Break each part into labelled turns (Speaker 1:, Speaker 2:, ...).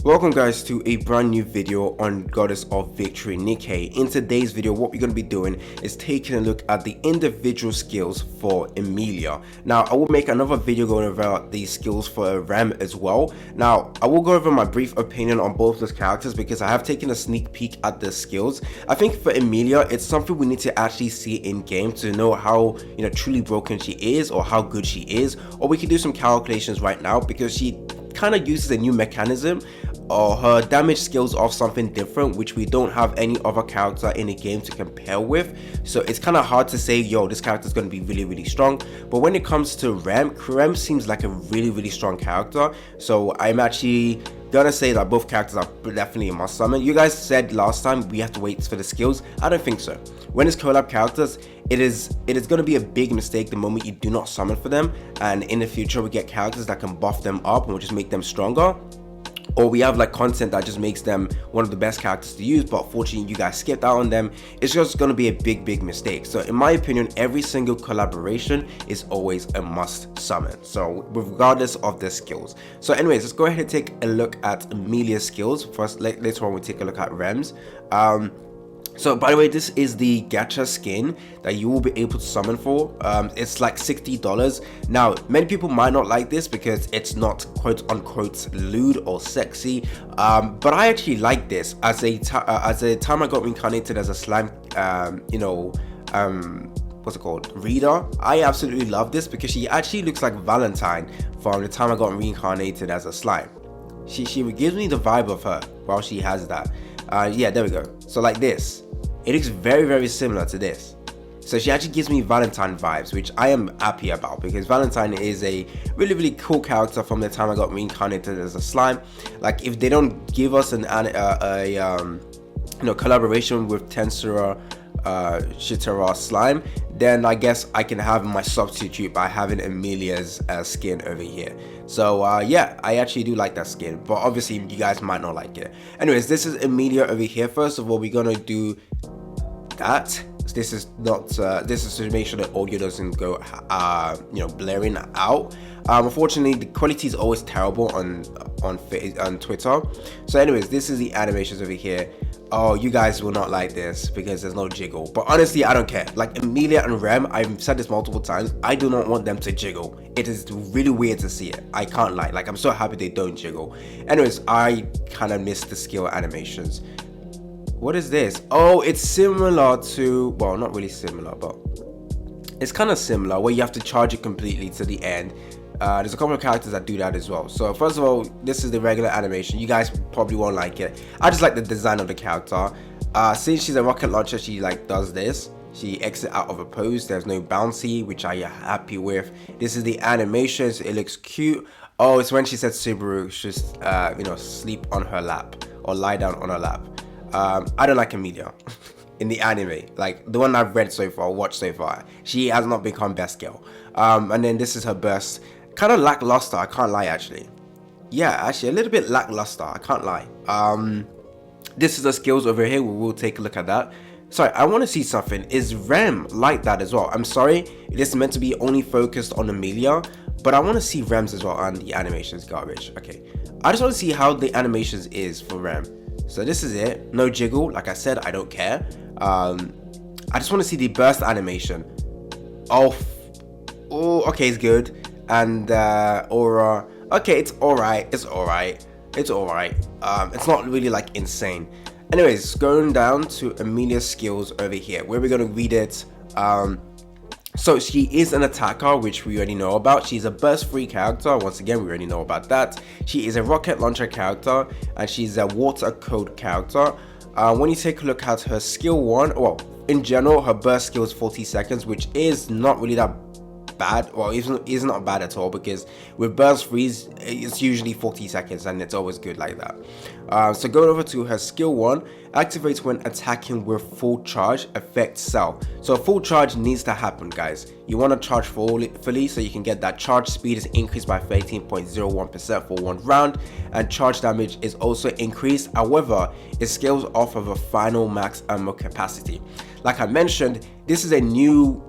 Speaker 1: Welcome guys to a brand new video on Goddess of Victory NIKKE. In today's video, what we're going to be doing is taking a look at the individual skills for Emilia. Now, I will make another video going over the skills for Rem as well. Now, I will go over my brief opinion on both those characters because I have taken a sneak peek at the skills. I think for Emilia, it's something we need to actually see in game to know how, truly broken she is or how good she is. Or we can do some calculations right now because she kind of uses a new mechanism, or her damage skills of something different which we don't have any other character in the game to compare with. So it's kind of hard to say, yo, this character is going to be really strong. But when it comes to Rem seems like a really strong character. So I'm actually gonna say that both characters are definitely a must summon. You guys said last time we have to wait for the skills. I don't think so. When it's collab characters, it is going to be a big mistake the moment you do not summon for them, and in the future we get characters that can buff them up and will just make them stronger, or we have like content that just makes them one of the best characters to use, but fortunately you guys skipped out on them. It's just going to be a big mistake. So in my opinion, every single collaboration is always a must summon, so regardless of their skills. So anyways, let's go ahead and take a look at Emilia's skills first. Later on we'll take a look at Rem's. So by the way, this is the gacha skin that you will be able to summon for. It's like $60. Now, many people might not like this because it's not quote unquote lewd or sexy, but I actually like this as a time I got reincarnated as a slime, what's it called, reader. I absolutely love this because she actually looks like Valentine from the time I got reincarnated as a slime. She gives me the vibe of her while she has that. Yeah, there we go. So like this, it looks very similar to this. So she actually gives me Valentine vibes, which I am happy about because Valentine is a really cool character from the time I got reincarnated as a slime. Like if they don't give us collaboration with Tensura Shitara slime, then I guess I can have my substitute by having Emilia's skin over here. So yeah, I actually do like that skin, but obviously you guys might not like it. Anyways, this is Emilia over here. First of all, we're gonna do that. This is not this is to make sure that audio doesn't go blaring out. Unfortunately the quality is always terrible on Twitter. So anyways, this is the animations over here. Oh, you guys will not like this because there's no jiggle, but honestly I don't care. Like Emilia and Rem, I've said this multiple times, I do not want them to jiggle. It is really weird to see it, I can't lie. Like I'm so happy they don't jiggle. Anyways, I kind of miss the skill animations. What is this? Oh, it's similar to, well, not really similar, but it's kind of similar where you have to charge it completely to the end. There's a couple of characters that do that as well. So first of all, this is the regular animation. You guys probably won't like it. I just like the design of the character. Since she's a rocket launcher, she like does this. She exits out of a pose. There's no bouncy, which I am happy with. This is the animations. It looks cute. Oh, it's when she said Subaru should sleep on her lap or lie down on her lap. I don't like Emilia in the anime, like the one I've read so far, watched so far. She has not become best girl. And then this is her burst. Kind of lackluster, I can't lie actually. Yeah, actually a little bit lackluster, I can't lie. This is the skills over here. We will take a look at that. Sorry, I want to see something. Is Rem like that as well? I'm sorry, this is meant to be only focused on Emilia, but I want to see Rem's as well, and the animations garbage. Okay, I just want to see how the animations is for Rem. So this is it, no jiggle. Like I said, I don't care. I just want to see the burst animation. Oh, okay, it's good. And aura, okay, it's alright. It's not really like insane. Anyways, going down to Emilia's skills over here, where we're gonna read it. So she is an attacker, which we already know about. She's a burst free character. Once again, we already know about that. She is a rocket launcher character, and she's a water code character. When you take a look at her skill 1, well, in general, her burst skill is 40 seconds, which is not really that bad. Well, it's not bad at all because with burst freeze, it's usually 40 seconds and it's always good like that. So going over to her skill 1, activates when attacking with full charge, effect cell. So full charge needs to happen, guys. You want to charge fully so you can get that charge speed is increased by 13.01% for 1 round, and charge damage is also increased. However, it scales off of a final max ammo capacity. Like I mentioned, this is a new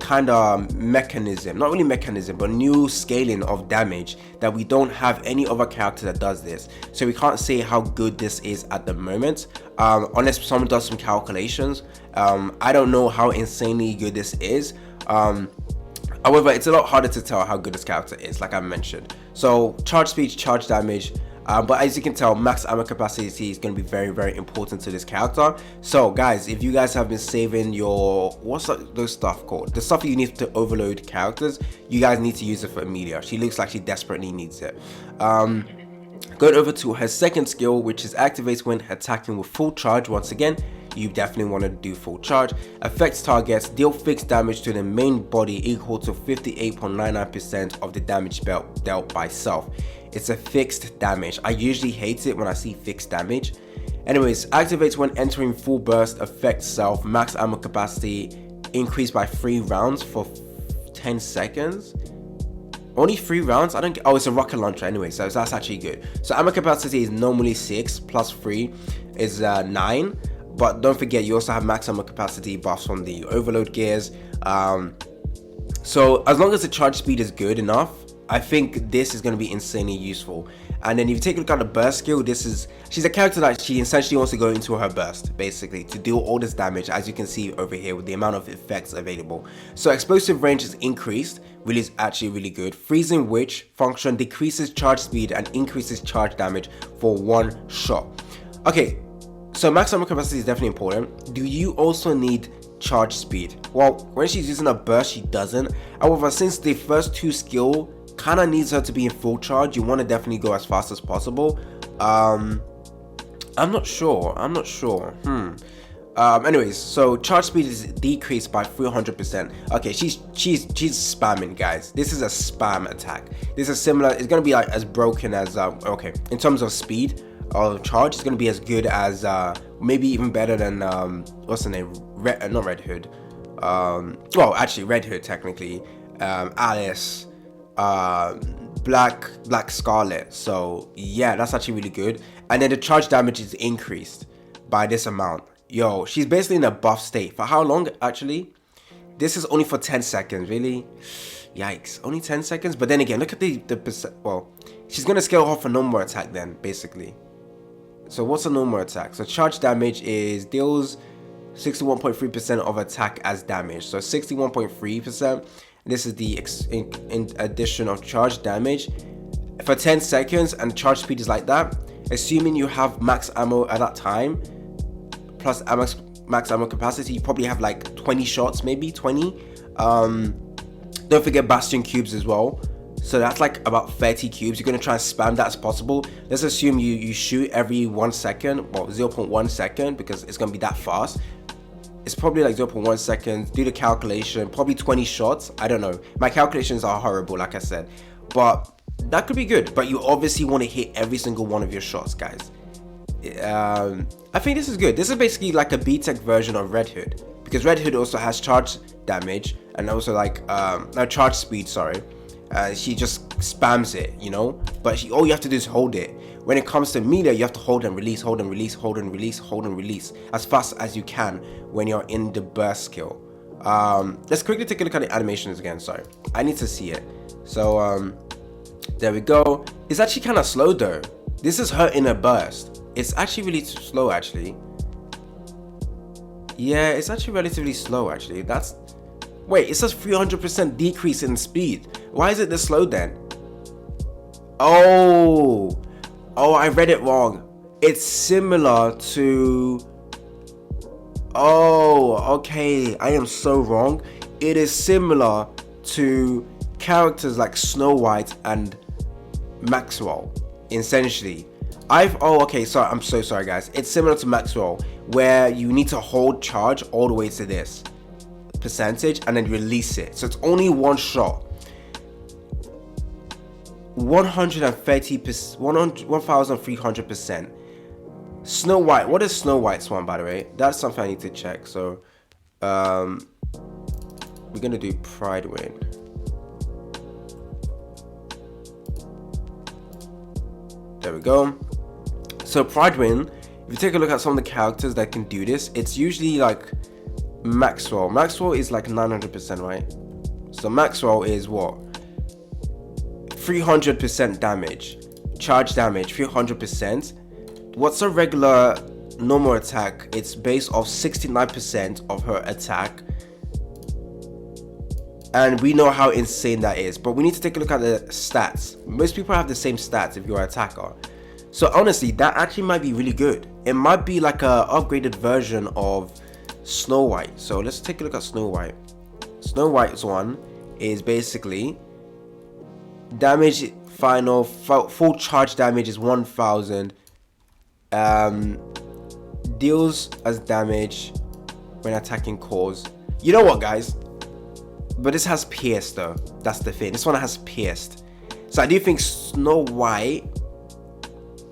Speaker 1: kind of mechanism, not really mechanism, but new scaling of damage that we don't have any other character that does this. So we can't say how good this is at the moment, unless someone does some calculations. I don't know how insanely good this is. However, it's a lot harder to tell how good this character is, like I mentioned. So charge speed, charge damage, but as you can tell, max ammo capacity is going to be very, very important to this character. So guys, if you guys have been saving your, what's those stuff called, the stuff you need to overload characters, you guys need to use it for Emilia. She looks like she desperately needs it. Going over to her second skill, which is activates when attacking with full charge. Once again, you definitely want to do full charge. Affects targets, deal fixed damage to the main body equal to 58.99% of the damage dealt by self. It's a fixed damage. I usually hate it when I see fixed damage. Anyways, activates when entering full burst, affects self, max ammo capacity increased by 3 rounds for 10 seconds. Only 3 rounds? I don't get. Oh, it's a rocket launcher anyway, so that's actually good. So ammo capacity is normally 6 plus 3 is 9. But don't forget, you also have max ammo capacity buffs from the overload gears. So as long as the charge speed is good enough, I think this is going to be insanely useful. And then if you take a look at the burst skill, she's a character that she essentially wants to go into her burst, basically, to deal all this damage, as you can see over here with the amount of effects available. So explosive range is increased, which is actually really good. Freezing Witch function decreases charge speed and increases charge damage for 1 shot. Okay, so max ammo capacity is definitely important. Do you also need charge speed? Well, when she's using a burst, she doesn't. However, since the first 2 skill kind of needs her to be in full charge, you want to definitely go as fast as possible. I'm not sure. Anyways, so charge speed is decreased by 300%. Okay, she's spamming, guys. This is a spam attack. This is similar. It's gonna be like as broken as okay, in terms of speed of charge, it's gonna be as good as maybe even better than what's the name? Not Red Hood. Well, actually Red Hood technically. Alice. Black Scarlet. So yeah, that's actually really good. And then the charge damage is increased by this amount. Yo, she's basically in a buff state. For how long actually? This is only for 10 seconds, really? Yikes, only 10 seconds? But then again, look at the percent. Well, she's gonna scale off a normal attack then, basically. So what's a normal attack? So charge damage is deals 61.3% of attack as damage. So 61.3%. This is the in addition of charge damage for 10 seconds, and charge speed is like that. Assuming you have max ammo at that time, plus max ammo capacity, you probably have like 20 shots, maybe 20. Don't forget Bastion cubes as well. So that's like about 30 cubes. You're going to try and spam that as possible. Let's assume you shoot every 1 second, well 0.1 second, because it's going to be that fast. It's probably like 0.1 seconds. Do the calculation, probably 20 shots. I don't know. My calculations are horrible, like I said. But that could be good. But you obviously want to hit every single one of your shots, guys. I think this is good. This is basically like a B-Tech version of Red Hood. Because Red Hood also has charge damage and also like charge speed, sorry. She just spams it, you know? But all you have to do is hold it. When it comes to Emilia, you have to hold and release, hold and release, hold and release, hold and release as fast as you can when you're in the burst skill. Let's quickly take a look at the animations again. Sorry, I need to see it. So there we go. It's actually kind of slow though. This is her in a burst. It's actually really slow actually. Yeah, it's actually relatively slow actually. Wait, it says 300% decrease in speed. Why is it this slow then? Oh, I read it wrong. It's similar to... Oh, okay. I am so wrong. It is similar to characters like Snow White and Maxwell, essentially. Okay, sorry. I'm so sorry, guys. It's similar to Maxwell, where you need to hold charge all the way to this percentage and then release it. So it's only 1 shot. 1300%. Snow White. What is Snow White's one, by the way? That's something I need to check. So we're gonna do Pride Win. There we go. So Pride Win, if you take a look at some of the characters that can do this, it's usually like Maxwell is like 900%, right? So Maxwell is what? 300% damage. Charge damage, 300%. What's a regular normal attack? It's based off 69% of her attack. And we know how insane that is. But we need to take a look at the stats. Most people have the same stats if you're an attacker. So honestly, that actually might be really good. It might be like a upgraded version of Snow White. So let's take a look at Snow White. Snow White's one is basically damage final full charge damage is 1000. Deals as damage when attacking cores. You know what, guys? But this has pierced though. That's the thing. This one has pierced. So I do think Snow White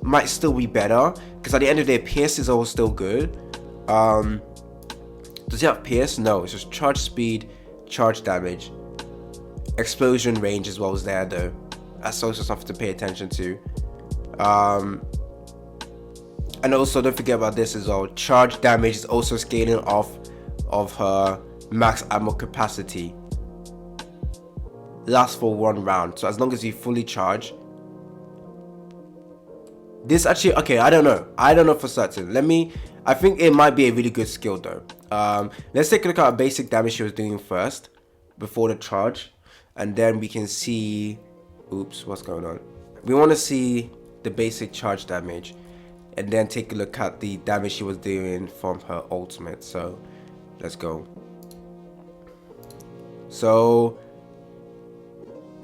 Speaker 1: might still be better, because at the end of the day, pierce is always still good. Does he have pierce? No, it's just charge speed, charge damage, explosion range as well as there though. That's also something to pay attention to. And also don't forget about this as well. Charge damage is also scaling off of her max ammo capacity. Lasts for 1 round. So as long as you fully charge. This actually, okay, I don't know for certain. I think it might be a really good skill though. Let's take a look at our basic damage she was doing first before the charge, and then we can see, oops, what's going on? We want to see the basic charge damage, and then take a look at the damage she was doing from her ultimate. So let's go. So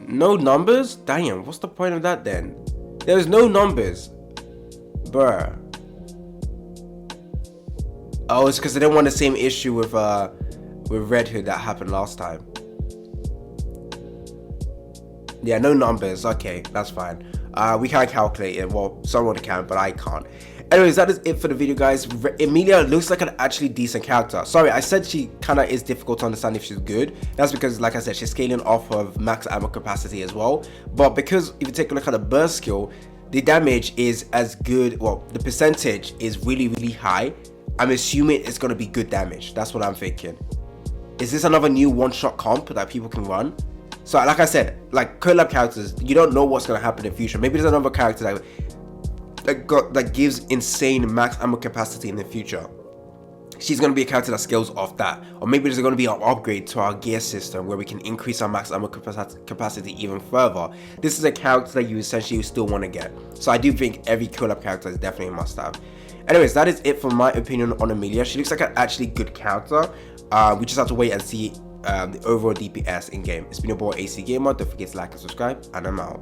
Speaker 1: no numbers? Damn, what's the point of that then? There's no numbers, bruh. Oh, it's because they didn't want the same issue with Red Hood that happened last time. Yeah, no numbers. Okay, that's fine. We can't calculate it. Well, someone can, but I can't. Anyways, that is it for the video, guys. Emilia looks like an actually decent character. Sorry, I said she kind of is difficult to understand if she's good. That's because, like I said, she's scaling off of max ammo capacity as well. But because if you take a look at the burst skill, the damage is as good. Well, the percentage is really, really high. I'm assuming it's going to be good damage. That's what I'm thinking. Is this another new one-shot comp that people can run? So, like I said, like collab characters, you don't know what's going to happen in the future. Maybe there's another character that gives insane max ammo capacity in the future. She's going to be a character that scales off that. Or maybe there's going to be an upgrade to our gear system where we can increase our max ammo capacity even further. This is a character that you essentially still want to get. So I do think every collab character is definitely a must-have. Anyways, that is it for my opinion on Emilia. She looks like an actually good character. We just have to wait and see the overall DPS in game. It's been your boy AC Gamer. Don't forget to like and subscribe, and I'm out.